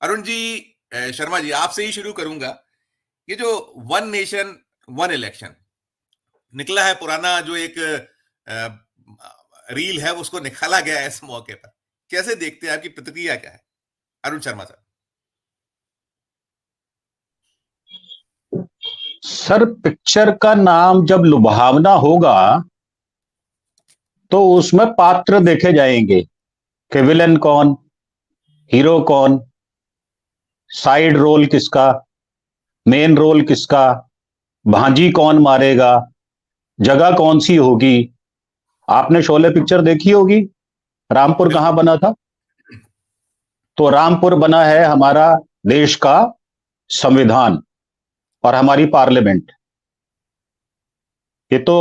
अरुण जी, शर्मा जी, आपसे ही शुरू करूंगा। ये जो वन नेशन वन इलेक्शन निकला है, पुराना जो एक रील है उसको निकाला गया है इस मौके पर, कैसे देखते हैं? आपकी प्रतिक्रिया क्या है, अरुण शर्मा साहब? सर, पिक्चर का नाम जब लुभावना होगा तो उसमें पात्र देखे जाएंगे कि विलन कौन, हीरो कौन, साइड रोल किसका, मेन रोल किसका, भांजी कौन मारेगा, जगह कौन सी होगी। आपने शोले पिक्चर देखी होगी, रामपुर कहां बिल्कुल। बना था? तो रामपुर बना है हमारा देश का संविधान और हमारी पार्लियामेंट। ये तो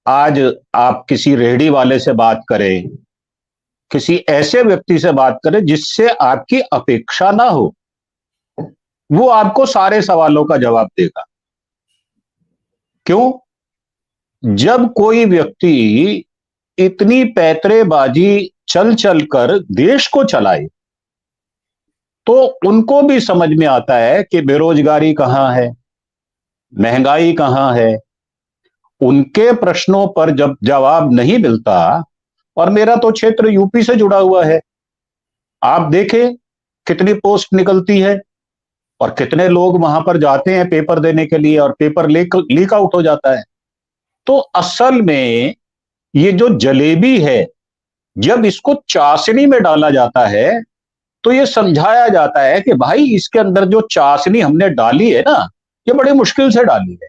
आज आप किसी रेहड़ी वाले से बात करें, किसी ऐसे व्यक्ति से बात करें जिससे आपकी अपेक्षा ना हो, वो आपको सारे सवालों का जवाब देगा। क्यों? जब कोई व्यक्ति इतनी पैतरेबाजी चल चल कर देश को चलाए तो उनको भी समझ में आता है कि बेरोजगारी कहां है, महंगाई कहां है। उनके प्रश्नों पर जब जवाब नहीं मिलता, और मेरा तो क्षेत्र यूपी से जुड़ा हुआ है, आप देखें कितनी पोस्ट निकलती है और कितने लोग वहां पर जाते हैं पेपर देने के लिए और पेपर लीक आउट हो जाता है। तो असल में ये जो जलेबी है, जब इसको चाशनी में डाला जाता है तो ये समझाया जाता है कि भाई इसके अंदर जो चाशनी हमने डाली है ना, ये बड़ी मुश्किल से डाली है।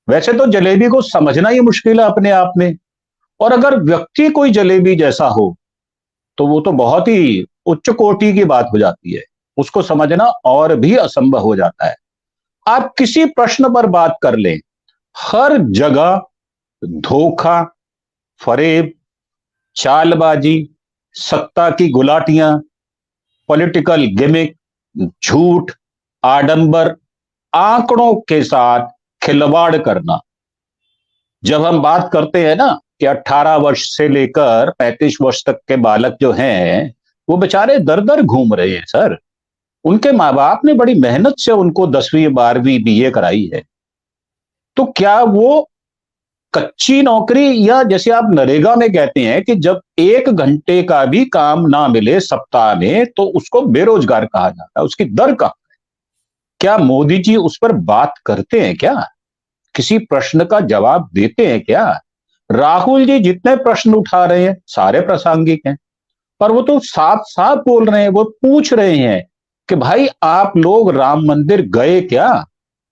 वैसे तो जलेबी को समझना ही मुश्किल है अपने आप में, और अगर व्यक्ति कोई जलेबी जैसा हो तो वो तो बहुत ही उच्च कोटि की बात हो जाती है, उसको समझना और भी असंभव हो जाता है। आप किसी प्रश्न पर बात कर लें, हर जगह धोखा, फरेब, चालबाजी, सत्ता की गुलाटियां, पॉलिटिकल गिमिक, झूठ, आडंबर, आंकड़ों के साथ खिलवाड़ करना। जब हम बात करते हैं ना कि 18 वर्ष से लेकर 35 वर्ष तक के बालक जो हैं वो बेचारे दर दर घूम रहे हैं सर। उनके माँ बाप ने बड़ी मेहनत से उनको 10वीं 12वीं बीए कराई है। तो क्या वो कच्ची नौकरी, या जैसे आप नरेगा में कहते हैं कि जब 1 घंटे का भी काम ना मिले सप्ताह में तो उसको बेरोजगार कहा जाता है, उसकी दर का क्या मोदी जी उस पर बात करते हैं क्या? किसी प्रश्न का जवाब देते हैं क्या? राहुल जी जितने प्रश्न उठा रहे हैं सारे प्रासंगिक हैं, पर वो तो साफ साफ बोल रहे हैं, वो पूछ रहे हैं कि भाई आप लोग राम मंदिर गए क्या?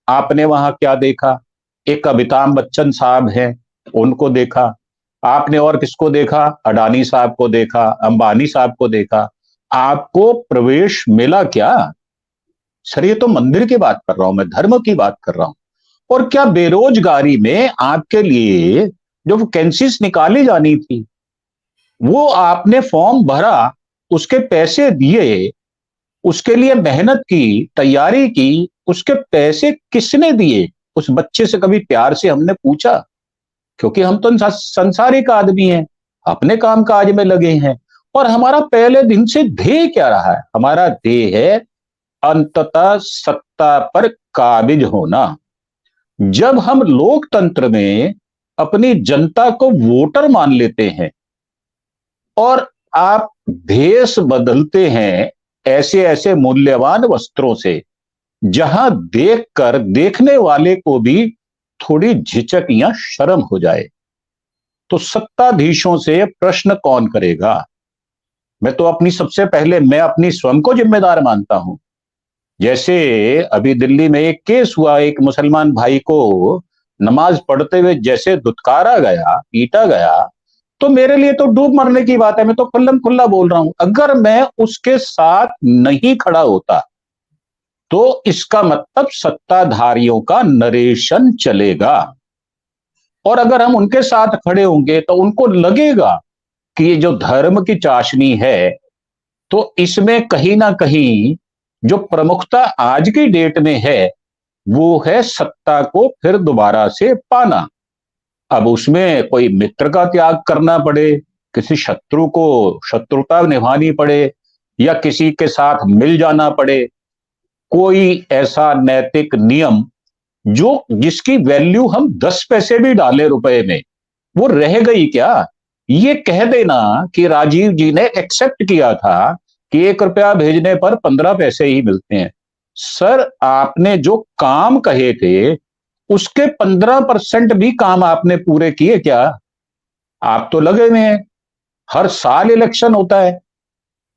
आपने वहां क्या देखा? एक अमिताभ बच्चन साहब हैं, उनको देखा आपने, और किसको देखा? अडानी साहब को देखा, अंबानी साहब को देखा। आपको प्रवेश मिला क्या? सर, ये तो मंदिर की बात कर रहा हूं मैं, धर्म की बात कर रहा हूं। और क्या बेरोजगारी में आपके लिए जो वैकेंसीज निकाली जानी थी वो आपने फॉर्म भरा, उसके पैसे दिए, उसके लिए मेहनत की, तैयारी की, उसके पैसे किसने दिए? उस बच्चे से कभी प्यार से हमने पूछा? क्योंकि हम तो संसारिक आदमी हैं, अपने काम काज में लगे हैं। और हमारा पहले दिन से ध्येय क्या रहा है? हमारा ध्येय है अंततः सत्ता पर काबिज होना। जब हम लोकतंत्र में अपनी जनता को वोटर मान लेते हैं और आप भेष बदलते हैं ऐसे ऐसे मूल्यवान वस्त्रों से जहां देखकर देखने वाले को भी थोड़ी झिझक या शर्म हो जाए, तो सत्ताधीशों से प्रश्न कौन करेगा? मैं तो अपनी सबसे पहले मैं अपनी स्वयं को जिम्मेदार मानता हूं। जैसे अभी दिल्ली में एक केस हुआ, एक मुसलमान भाई को नमाज पढ़ते हुए जैसे दुत्कारा गया, पीटा गया, तो मेरे लिए तो डूब मरने की बात है। मैं तो खुल्लम खुल्ला बोल रहा हूं, अगर मैं उसके साथ नहीं खड़ा होता तो इसका मतलब सत्ताधारियों का नरेशन चलेगा, और अगर हम उनके साथ खड़े होंगे तो उनको लगेगा कि ये जो धर्म की चाशनी है, तो इसमें कहीं ना कहीं जो प्रमुखता आज की डेट में है वो है सत्ता को फिर दोबारा से पाना। अब उसमें कोई मित्र का त्याग करना पड़े, किसी शत्रु को शत्रुता निभानी पड़े, या किसी के साथ मिल जाना पड़े, कोई ऐसा नैतिक नियम जो जिसकी वैल्यू हम 10 पैसे भी डालें रुपए में, वो रह गई क्या? ये कह देना कि राजीव जी ने एक्सेप्ट किया था कि 1 रुपया भेजने पर 15 पैसे ही मिलते हैं। सर, आपने जो काम कहे थे उसके 15% भी काम आपने पूरे किए क्या? आप तो लगे हुए हैं, हर साल इलेक्शन होता है,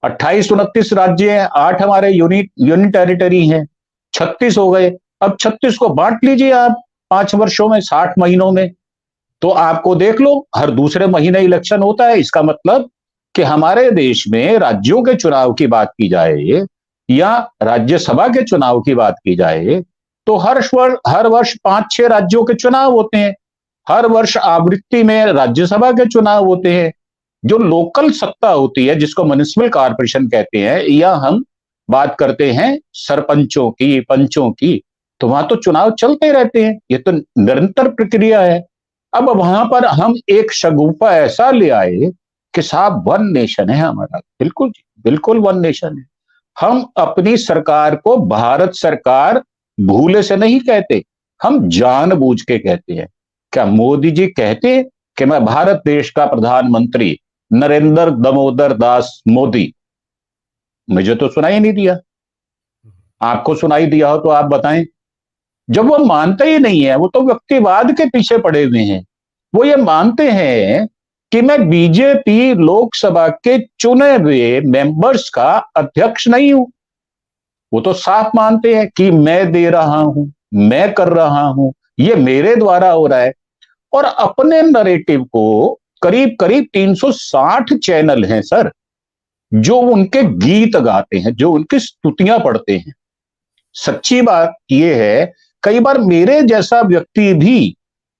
28-29 राज्य हैं, 8 हमारे यूनियन टेरिटरी हैं, 36 हो गए। अब 36 को बांट लीजिए आप 5 वर्षों में, 60 महीनों में, तो आपको देख लो हर दूसरे महीने इलेक्शन होता है। इसका मतलब कि हमारे देश में राज्यों के चुनाव की बात की जाए या राज्यसभा के चुनाव की बात की जाए तो हर वर्ष 5-6 राज्यों के चुनाव होते हैं, हर वर्ष आवृत्ति में राज्यसभा के चुनाव होते हैं। जो लोकल सत्ता होती है जिसको म्युनिसिपल कॉर्पोरेशन कहते हैं, या हम बात करते हैं सरपंचों की, पंचों की, तो वहां तो चुनाव चलते रहते हैं, ये तो निरंतर प्रक्रिया है। अब वहां पर हम एक शगुफा ऐसा ले आए कि साहब वन नेशन है हमारा, बिल्कुल बिल्कुल वन नेशन है। हम अपनी सरकार को भारत सरकार भूले से नहीं कहते, हम जानबूझ के कहते हैं। क्या मोदी जी कहते हैं कि मैं भारत देश का प्रधानमंत्री नरेंद्र दामोदर दास मोदी? मुझे तो सुनाई नहीं दिया। आपको सुनाई दिया हो तो आप बताएं। जब वो मानते ही नहीं है, वो तो व्यक्तिवाद के पीछे पड़े हुए हैं। वो ये मानते हैं कि मैं बीजेपी लोकसभा के चुने हुए मेंबर्स का अध्यक्ष नहीं हूं। वो तो साफ मानते हैं कि मैं दे रहा हूं, मैं कर रहा हूं, ये मेरे द्वारा हो रहा है। और अपने नरेटिव को करीब करीब 360 चैनल हैं सर, जो उनके गीत गाते हैं, जो उनकी स्तुतियां पढ़ते हैं। सच्ची बात यह है, कई बार मेरे जैसा व्यक्ति भी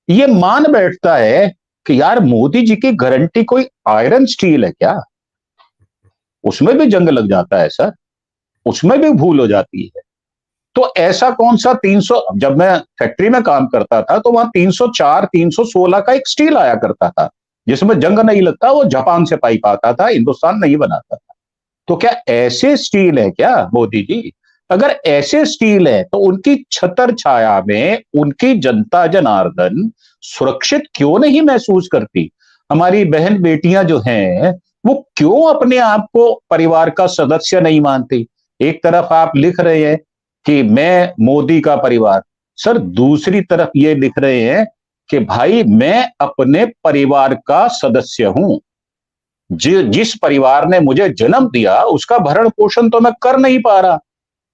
ये मान बैठता है कि यार मोदी जी की गारंटी कोई आयरन स्टील है क्या? उसमें भी जंग लग जाता है सर, उसमें भी भूल हो जाती है। तो ऐसा कौन सा 300, जब मैं फैक्ट्री में काम करता था तो वहां 304 316 का एक स्टील आया करता था जिसमें जंग नहीं लगता, वो जापान से पाइप आता था, हिंदुस्तान नहीं बनाता था। तो क्या ऐसे स्टील है क्या मोदी जी? अगर ऐसे स्टील है तो उनकी छतर छाया में उनकी जनता जनार्दन सुरक्षित क्यों नहीं महसूस करती? हमारी बहन बेटियां जो हैं वो क्यों अपने आप को परिवार का सदस्य नहीं मानती? एक तरफ आप लिख रहे हैं कि मैं मोदी का परिवार, सर दूसरी तरफ ये लिख रहे हैं कि भाई मैं अपने परिवार का सदस्य हूं, जिस परिवार ने मुझे जन्म दिया उसका भरण पोषण तो मैं कर नहीं पा रहा।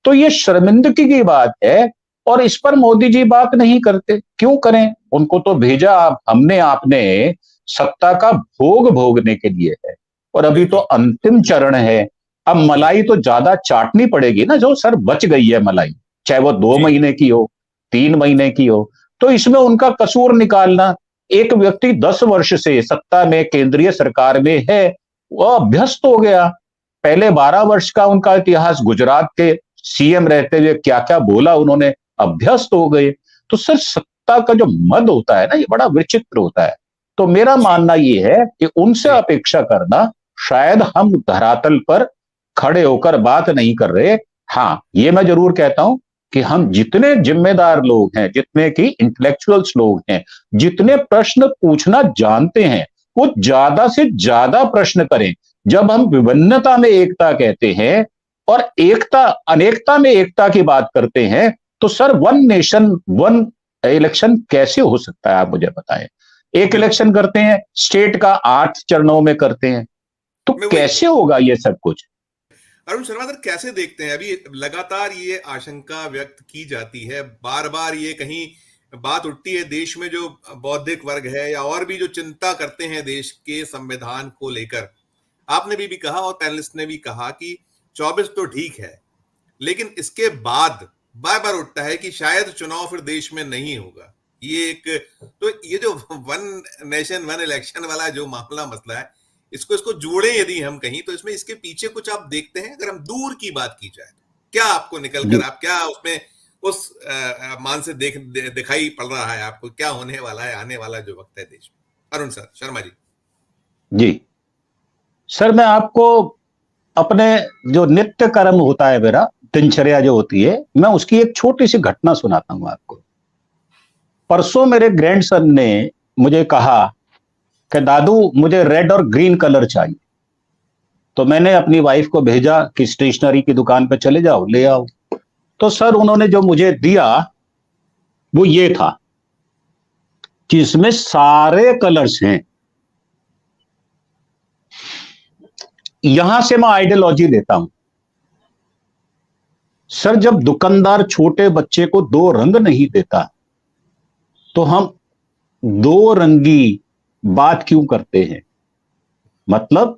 तो ये शर्मिंदगी की बात है और इस पर मोदी जी बात नहीं करते। क्यों करें? उनको तो भेजा हमने, आपने सत्ता का भोग भोगने के लिए है, और अभी तो अंतिम चरण है। अब मलाई तो ज्यादा चाटनी पड़ेगी ना, जो सर बच गई है मलाई, चाहे वो 2 महीने की हो, 3 महीने की हो, तो इसमें उनका कसूर निकालना। एक व्यक्ति 10 वर्ष से सत्ता में, केंद्रीय सरकार में है, वो अभ्यस्त हो गया। पहले 12 वर्ष का उनका इतिहास, गुजरात के सीएम रहते हुए क्या क्या बोला उन्होंने, अभ्यस्त हो गए। तो सर सत्ता का जो मद होता है ना, ये बड़ा विचित्र होता है। तो मेरा मानना ये है कि उनसे अपेक्षा करना, शायद हम धरातल पर खड़े होकर बात नहीं कर रहे। हाँ, ये मैं जरूर कहता हूं कि हम जितने जिम्मेदार लोग हैं, जितने की इंटेलेक्चुअल्स लोग हैं, जितने प्रश्न पूछना जानते हैं, वो ज्यादा से ज्यादा प्रश्न करें। जब हम विभिन्नता में एकता कहते हैं और एकता, अनेकता में एकता की बात करते हैं, तो sir one nation one election कैसे हो सकता है? आप मुझे बताएं। एक इलेक्शन करते हैं, स्टेट का 8 चरणों में करते हैं, तो कैसे होगा ये सब कुछ? अरुण शर्मा सर, कैसे देखते हैं? अभी लगातार ये आशंका व्यक्त की जाती है, बार बार ये कहीं बात उठती है देश में, जो बौद्धिक वर्ग है या और भी जो चिंता करते हैं देश के संविधान को लेकर। आपने भी कहा और पैनलिस्ट ने भी कहा कि 24 तो ठीक है, लेकिन इसके बाद बार बार उठता है कि शायद चुनाव फिर देश में नहीं होगा। ये एक, तो ये जो वन नेशन वन इलेक्शन वाला जो मामला मसला है, इसको जोड़े यदि हम कहीं, तो इसमें इसके पीछे कुछ आप देखते हैं? अगर हम दूर की बात की जाए, क्या आपको निकल कर, आप क्या उसमें उस मान से दिखाई पड़ रहा है आपको, क्या होने वाला है आने वाला जो वक्त है देश में? अरुण सर, शर्मा जी। जी सर, मैं आपको अपने जो नित्य कर्म होता है मेरा, दिनचर्या जो होती है, मैं उसकी एक छोटी सी घटना सुनाता हूं आपको। परसों मेरे ग्रैंडसन ने मुझे कहा कि दादू मुझे रेड और ग्रीन कलर चाहिए। तो मैंने अपनी वाइफ को भेजा कि स्टेशनरी की दुकान पे चले जाओ, ले आओ। तो सर उन्होंने जो मुझे दिया वो ये था कि इसमें सारे कलर्स हैं। यहां से मैं आइडियोलॉजी लेता हूं। सर जब दुकानदार छोटे बच्चे को दो रंग नहीं देता तो हम दो रंगी बात क्यों करते हैं? मतलब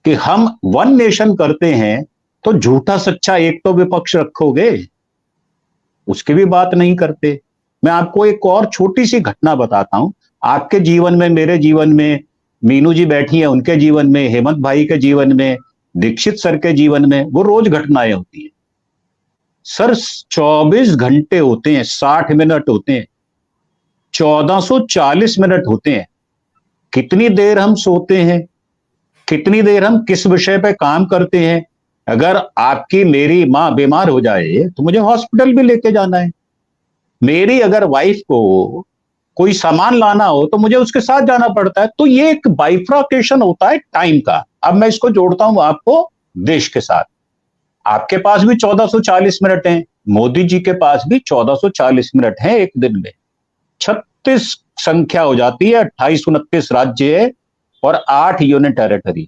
कि हम वन नेशन करते हैं तो झूठा सच्चा एक तो विपक्ष रखोगे, उसकी भी बात नहीं करते। मैं आपको एक और छोटी सी घटना बताता हूं। आपके जीवन में, मेरे जीवन में, मीनू जी बैठी है उनके जीवन में, हेमंत भाई के जीवन में, दीक्षित सर के जीवन में, वो रोज घटनाएं होती है। सर 24 घंटे होते हैं, 60 मिनट होते हैं, 1440 मिनट होते हैं। कितनी देर हम सोते हैं, कितनी देर हम किस विषय पे काम करते हैं। अगर आपकी मेरी मां बीमार हो जाए तो मुझे हॉस्पिटल भी लेके जाना है। मेरी अगर वाइफ को कोई सामान लाना हो तो मुझे उसके साथ जाना पड़ता है। तो ये एक बाइफ्राकेशन होता है टाइम का। अब मैं इसको जोड़ता हूं आपको देश के साथ। आपके पास भी 1440 मिनट हैं, मोदी जी के पास भी 1440 मिनट हैं एक दिन में। 36 संख्या हो जाती है, 28-29 राज्य है और 8 यूनियन टेरिटरी।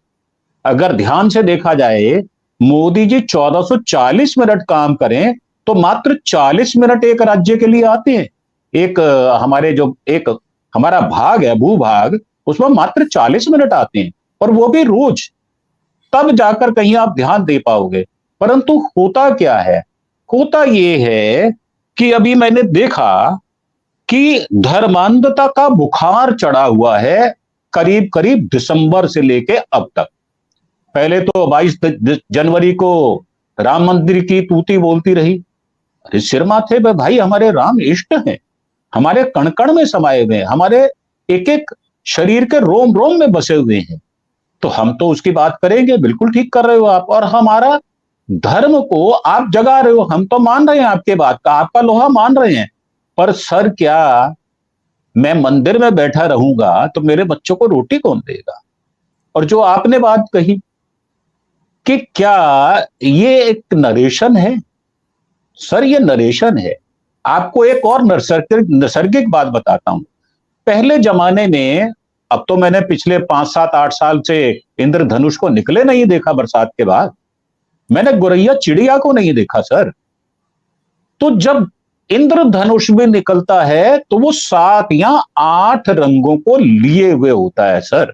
अगर ध्यान से देखा जाए, मोदी जी 1440 मिनट काम करें तो मात्र 40 मिनट एक राज्य के लिए आते हैं। एक हमारे जो एक हमारा भाग है, भूभाग, उसमें मात्र 40 मिनट आते हैं, और वो भी रोज। तब जाकर कहीं आप ध्यान दे पाओगे। परंतु होता क्या है? होता ये है कि अभी मैंने देखा कि धर्मांधता का बुखार चढ़ा हुआ है करीब करीब दिसंबर से लेके अब तक। पहले तो 22 जनवरी को राम मंदिर की तूती बोलती रही। अरे सिर माथे पे भाई, हमारे राम इष्ट हैं, हमारे कण कण में समाये हुए हैं, हमारे एक एक शरीर के रोम रोम में बसे हुए हैं। तो हम तो उसकी बात करेंगे, बिल्कुल ठीक कर रहे हो आप। और हमारा धर्म को आप जगा रहे हो, हम तो मान रहे हैं आपके बात का, आपका लोहा मान रहे हैं। पर सर क्या मैं मंदिर में बैठा रहूंगा तो मेरे बच्चों को रोटी कौन देगा? और जो आपने बात कही कि क्या ये एक नरेशन है, सर ये नरेशन है। आपको एक और नैसर्गिक बात बताता हूं। पहले जमाने में, अब तो मैंने पिछले 5-7-8 साल से इंद्रधनुष को निकले नहीं देखा बरसात के बाद, मैंने गोरैया चिड़िया को नहीं देखा सर। तो जब इंद्रधनुष में निकलता है तो वो 7 या 8 रंगों को लिए हुए होता है सर।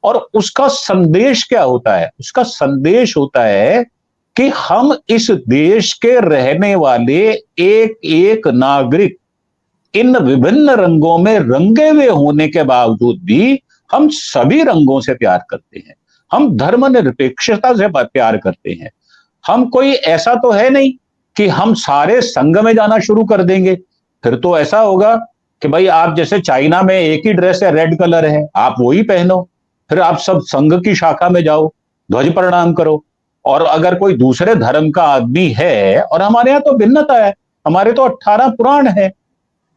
और उसका संदेश क्या होता है? उसका संदेश होता है कि हम इस देश के रहने वाले एक एक नागरिक इन विभिन्न रंगों में रंगे हुए होने के बावजूद भी हम सभी रंगों से प्यार करते हैं। हम धर्मनिरपेक्षता से प्यार करते हैं। हम कोई ऐसा तो है नहीं कि हम सारे संघ में जाना शुरू कर देंगे। फिर तो ऐसा होगा कि भाई आप जैसे चाइना में एक ही ड्रेस है, रेड कलर है, आप वही पहनो। फिर आप सब संघ की शाखा में जाओ, ध्वज प्रणाम करो। और अगर कोई दूसरे धर्म का आदमी है, और हमारे यहां तो भिन्नता है, हमारे तो 18 पुराण हैं,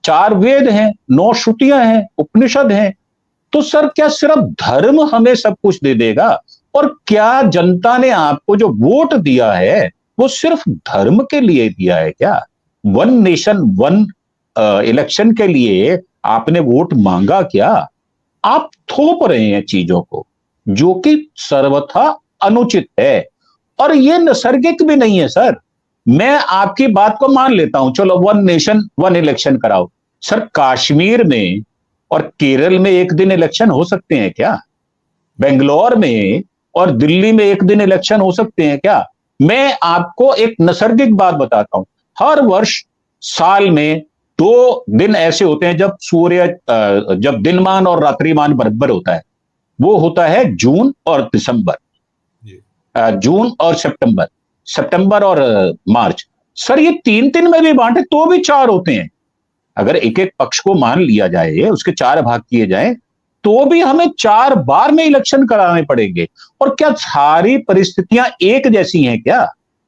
4 वेद हैं, 9 श्रुतियां हैं, उपनिषद हैं। तो सर क्या सिर्फ धर्म हमें सब कुछ दे देगा? और क्या जनता ने आपको जो वोट दिया है वो सिर्फ धर्म के लिए दिया है क्या? वन नेशन वन इलेक्शन के लिए आपने वोट मांगा क्या? आप थोप रहे हैं चीजों को, जो कि सर्वथा अनुचित है। और ये नैसर्गिक भी नहीं है सर। मैं आपकी बात को मान लेता हूं, चलो वन नेशन वन इलेक्शन कराओ। सर कश्मीर में और केरल में एक दिन इलेक्शन हो सकते हैं क्या? बेंगलोर में और दिल्ली में एक दिन इलेक्शन हो सकते हैं क्या? मैं आपको एक नैसर्गिक बात बताता हूं। हर वर्ष साल में 2 दिन ऐसे होते हैं जब दिनमान और रात्रिमान बराबर होता है। वो होता है जून और दिसंबर, जून और सितंबर और मार्च। सर ये 3-3 में भी बांटे तो भी 4 होते हैं। अगर एक एक पक्ष को मान लिया जाए, उसके 4 भाग किए जाए, तो भी हमें 4 बार में इलेक्शन कराने पड़ेंगे। और क्या सारी परिस्थितियां एक जैसी हैं क्या?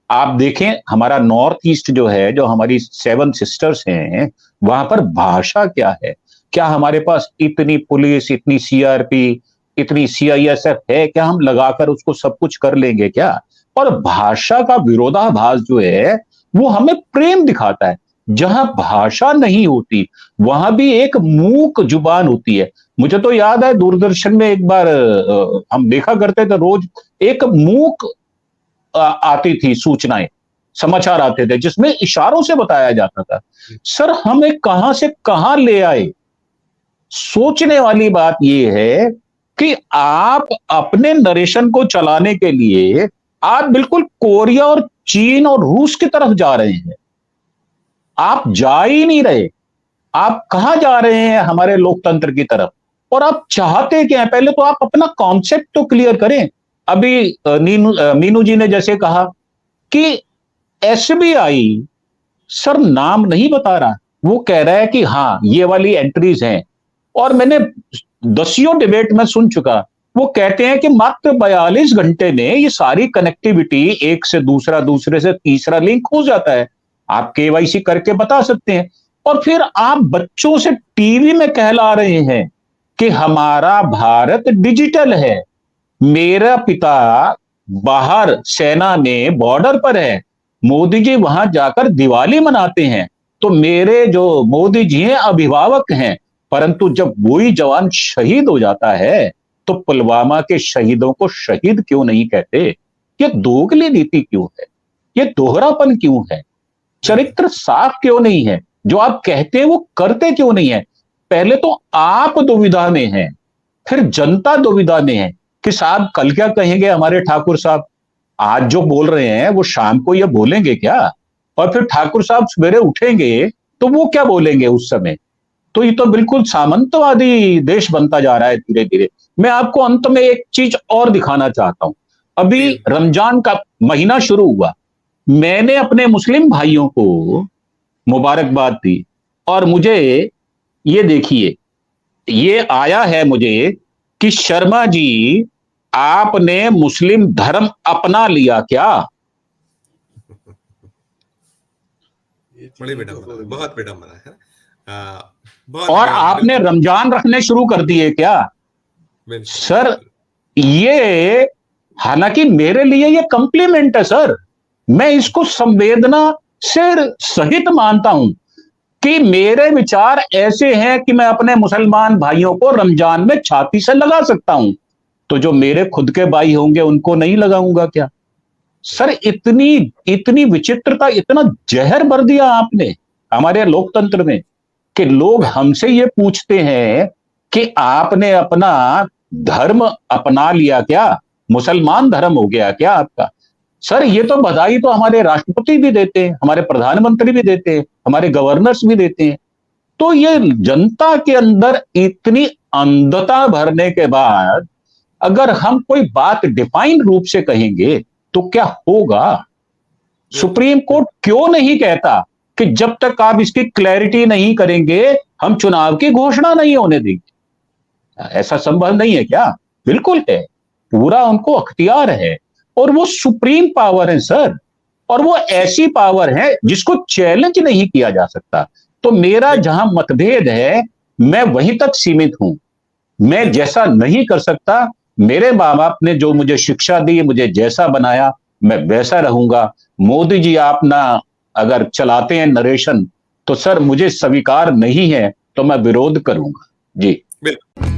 आप देखें, हमारा नॉर्थ ईस्ट जो है, जो हमारी 7 सिस्टर्स हैं, वहां पर भाषा क्या है? क्या हमारे पास इतनी पुलिस, इतनी सीआरपी, इतनी सीआईएसएफ है क्या? हम लगाकर उसको सब कुछ कर लेंगे क्या? और भाषा का विरोधाभास जो है वो हमें प्रेम दिखाता है। जहां भाषा नहीं होती वहां भी एक मूक जुबान होती है। मुझे तो याद है दूरदर्शन में एक बार हम देखा करते थे रोज, एक मूक आती थी सूचनाएं, समाचार आते थे जिसमें इशारों से बताया जाता था। सर हमें कहां से कहां ले आए? सोचने वाली बात यह है कि आप अपने नरेशन को चलाने के लिए आप बिल्कुल कोरिया और चीन और रूस की तरफ जा रहे हैं। आप जा ही नहीं रहे। आप कहां जा रहे हैं? हमारे लोकतंत्र की तरफ। और आप चाहते क्या है? पहले तो आप अपना कॉन्सेप्ट तो क्लियर करें। अभी मीनू जी ने जैसे कहा कि एसबीआई, सर नाम नहीं बता रहा, वो कह रहा है कि हां ये वाली एंट्रीज हैं। और मैंने दसियों डिबेट में सुन चुका, वो कहते हैं कि मात्र 42 घंटे में ये सारी कनेक्टिविटी एक से दूसरा, दूसरे से तीसरा लिंक हो जाता है। आप केवाईसी करके बता सकते हैं। और फिर आप बच्चों से टीवी में कहला रहे हैं कि हमारा भारत डिजिटल है। मेरा पिता बाहर सेना में बॉर्डर पर है, मोदी जी वहां जाकर दिवाली मनाते हैं। तो मेरे जो मोदी जी हैं अभिभावक हैं, परंतु जब वही जवान शहीद हो जाता है तो पुलवामा के शहीदों को शहीद क्यों नहीं कहते? ये दोगली नीति क्यों है? ये दोहरापन क्यों है? चरित्र साफ क्यों नहीं है? जो आप कहते हैं वो करते क्यों नहीं है? पहले तो आप दुविधा में हैं, फिर जनता दुविधा में है कि साहब कल क्या कहेंगे हमारे ठाकुर साहब? आज जो बोल रहे हैं वो शाम को ये बोलेंगे क्या? और फिर ठाकुर साहब सवेरे उठेंगे तो वो क्या बोलेंगे उस समय? तो ये तो बिल्कुल सामंतवादी देश बनता जा रहा है धीरे धीरे। मैं आपको अंत में एक चीज और दिखाना चाहता हूं। अभी रमजान का महीना शुरू हुआ, मैंने अपने मुस्लिम भाइयों को मुबारकबाद दी। और मुझे ये देखिए, ये आया है मुझे कि शर्मा जी आपने मुस्लिम धर्म अपना लिया क्या? बड़ी विडंबना, बहुत विडंबना है। और आपने रमजान रखने शुरू कर दिए क्या? सर ये, हालांकि मेरे लिए ये कॉम्प्लीमेंट है सर, मैं इसको संवेदना से सहित मानता हूं कि मेरे विचार ऐसे हैं कि मैं अपने मुसलमान भाइयों को रमजान में छाती से लगा सकता हूं, तो जो मेरे खुद के भाई होंगे उनको नहीं लगाऊंगा क्या? सर इतनी विचित्रता, इतना जहर भर दिया आपने हमारे लोकतंत्र में कि लोग हमसे ये पूछते हैं कि आपने अपना धर्म अपना लिया क्या? मुसलमान धर्म हो गया क्या आपका? सर ये तो बधाई तो हमारे राष्ट्रपति भी देते हैं, हमारे प्रधानमंत्री भी देते हैं, हमारे गवर्नर्स भी देते हैं। तो ये जनता के अंदर इतनी अंधता भरने के बाद अगर हम कोई बात डिफाइंड रूप से कहेंगे तो क्या होगा? सुप्रीम कोर्ट क्यों नहीं कहता कि जब तक आप इसकी क्लैरिटी नहीं करेंगे हम चुनाव की घोषणा नहीं होने देंगे? ऐसा संभव नहीं है क्या? बिल्कुल है, पूरा उनको अख्तियार है। और वो सुप्रीम पावर है सर, और वो ऐसी पावर है जिसको चैलेंज नहीं किया जा सकता। तो मेरा जहां मतभेद है मैं वहीं तक सीमित हूं। मैं जैसा नहीं कर सकता, मेरे मां बाप ने जो मुझे शिक्षा दी, मुझे जैसा बनाया मैं वैसा रहूंगा। मोदी जी आप ना अगर चलाते हैं नरेशन तो सर मुझे स्वीकार नहीं है, तो मैं विरोध करूंगा जी। बिल्कुल।